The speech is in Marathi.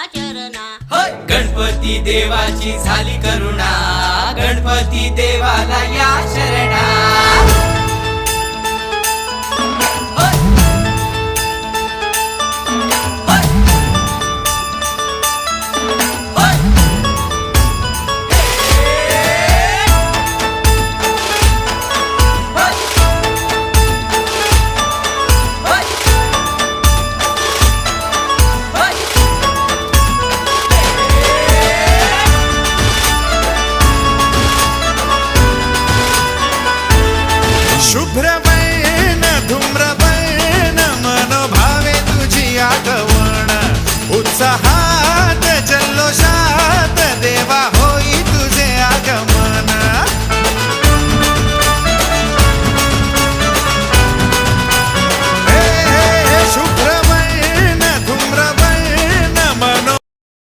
चरणा गणपती देवाची झाली करुणा, गणपती देवाला या शरणा। शुभ्रवैन धूम्रवैन मनोभावे तुझी आठवण, उत्साहात जल्लोषात